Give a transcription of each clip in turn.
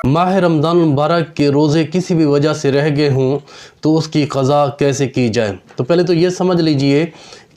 माह रमज़ान मुबारक के रोज़े किसी भी वजह से रह गए हों तो उसकी क़ज़ा कैसे की जाए। तो पहले तो ये समझ लीजिए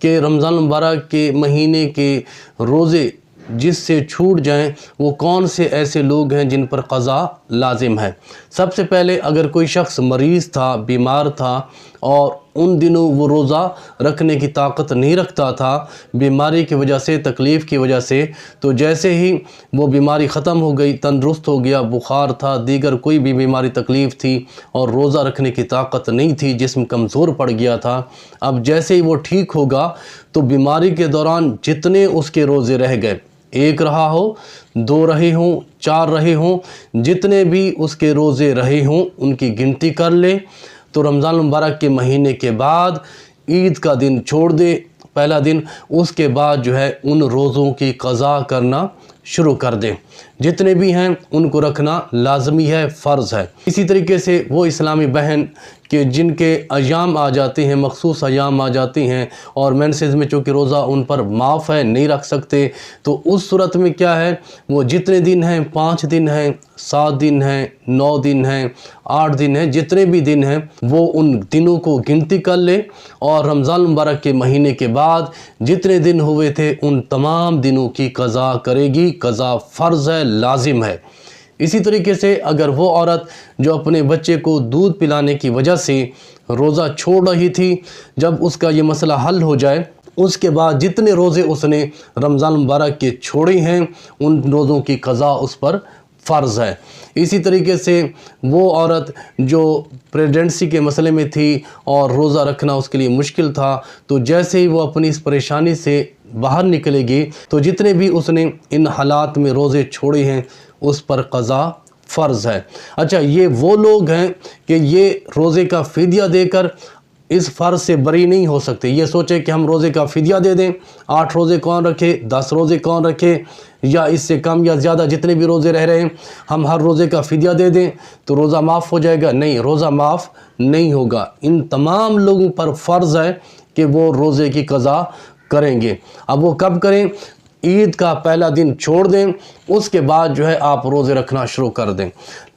कि रमज़ान मुबारक के महीने के रोज़े जिससे छूट जाएं वो कौन से ऐसे लोग हैं जिन पर क़ज़ा लाजिम है। सबसे पहले अगर कोई शख्स मरीज़ था, बीमार था और उन दिनों वो रोज़ा रखने की ताकत नहीं रखता था बीमारी की वजह से, तकलीफ़ की वजह से, तो जैसे ही वो बीमारी ख़त्म हो गई, तंदुरुस्त हो गया, बुखार था, दीगर कोई भी बीमारी तकलीफ़ थी और रोज़ा रखने की ताकत नहीं थी, जिस्म कमज़ोर पड़ गया था, अब जैसे ही वो ठीक होगा तो बीमारी के दौरान जितने उसके रोज़े रह गए, एक रहा हो, दो रहे हों, चार रहे हों, जितने भी उसके रोज़े रहे हों उनकी गिनती कर ले। तो रमज़ान मुबारक के महीने के बाद ईद का दिन छोड़ दे, पहला दिन, उसके बाद जो है उन रोज़ों की क़ज़ा करना शुरू कर दें। जितने भी हैं उनको रखना लाजमी है, फ़र्ज़ है। इसी तरीके से वो इस्लामी बहन कि जिनके अयाम आ जाते हैं, मखसूस अयाम आ जाती हैं और मेंसेस में चूँकि रोज़ा उन पर माफ़ है, नहीं रख सकते, तो उस सूरत में क्या है, वो जितने दिन हैं, 5 दिन हैं, 7 दिन हैं, 9 दिन हैं, 8 दिन हैं, जितने भी दिन हैं वो उन दिनों को गिनती कर ले और रमज़ान मुबारक के महीने के बाद जितने दिन हुए थे उन तमाम दिनों की क़ज़ा करेगी। क़ज़ा फ़र्ज़ है, लाजिम है। इसी तरीके से अगर वो औरत जो अपने बच्चे को दूध पिलाने की वजह से रोज़ा छोड़ रही थी, जब उसका ये मसला हल हो जाए उसके बाद जितने रोज़े उसने रमज़ान मुबारक के छोड़े हैं उन रोज़ों की क़ज़ा उस पर फ़र्ज़ है। इसी तरीके से वो औरत जो प्रेगनेंसी के मसले में थी और रोज़ा रखना उसके लिए मुश्किल था, तो जैसे ही वो अपनी इस परेशानी से बाहर निकलेगी तो जितने भी उसने इन हालात में रोज़े छोड़े हैं उस पर क़ज़ा फ़र्ज़ है। अच्छा, ये वो लोग हैं कि ये रोज़े का फ़िदिया देकर इस फ़र्ज़ से बरी नहीं हो सकते। ये सोचे कि हम रोज़े का फ़िदिया दे दें, 8 रोज़े कौन रखे, 10 रोज़े कौन रखे, या इससे कम या ज़्यादा जितने भी रोज़े रह रहे हैं हम हर रोज़े का फ़िदिया दे दें तो रोज़ा माफ़ हो जाएगा। नहीं, रोज़ा माफ़ नहीं होगा। इन तमाम लोगों पर फ़र्ज़ है कि वो रोज़े की क़ज़ा करेंगे। अब वो कब करें? ईद का पहला दिन छोड़ दें, उसके बाद जो है आप रोज़े रखना शुरू कर दें।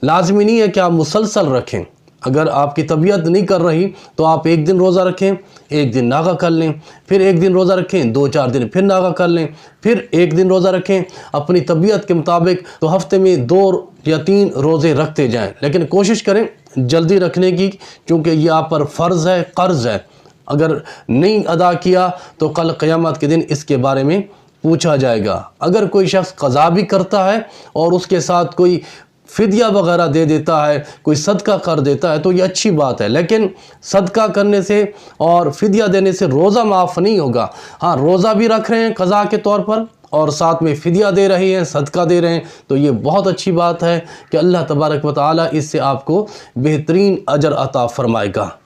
लाज़मी नहीं है कि आप मुसलसल रखें। अगर आपकी तबीयत नहीं कर रही तो आप एक दिन रोज़ा रखें, एक दिन नागा कर लें, फिर एक दिन रोज़ा रखें, 2-4 दिन फिर नागा कर लें, फिर एक दिन रोज़ा रखें। अपनी तबीयत के मुताबिक तो हफ़्ते में 2 या 3 रोज़े रखते जाएं, लेकिन कोशिश करें जल्दी रखने की, क्योंकि ये आप पर फ़र्ज़ है, क़र्ज़ है। अगर नहीं अदा किया तो कल क़यामत के दिन इसके बारे में पूछा जाएगा। अगर कोई शख्स क़ज़ा भी करता है और उसके साथ कोई फ़िदिया वगैरह दे देता है, कोई सदका कर देता है तो ये अच्छी बात है, लेकिन सदका करने से और फ़िदिया देने से रोज़ा माफ़ नहीं होगा। हाँ, रोज़ा भी रख रहे हैं क़ज़ा के तौर पर और साथ में फ़िदिया दे रहे हैं, सदका दे रहे हैं, तो ये बहुत अच्छी बात है कि अल्लाह तबारक व तआला इससे आपको बेहतरीन अजर अता फ़रमाएगा।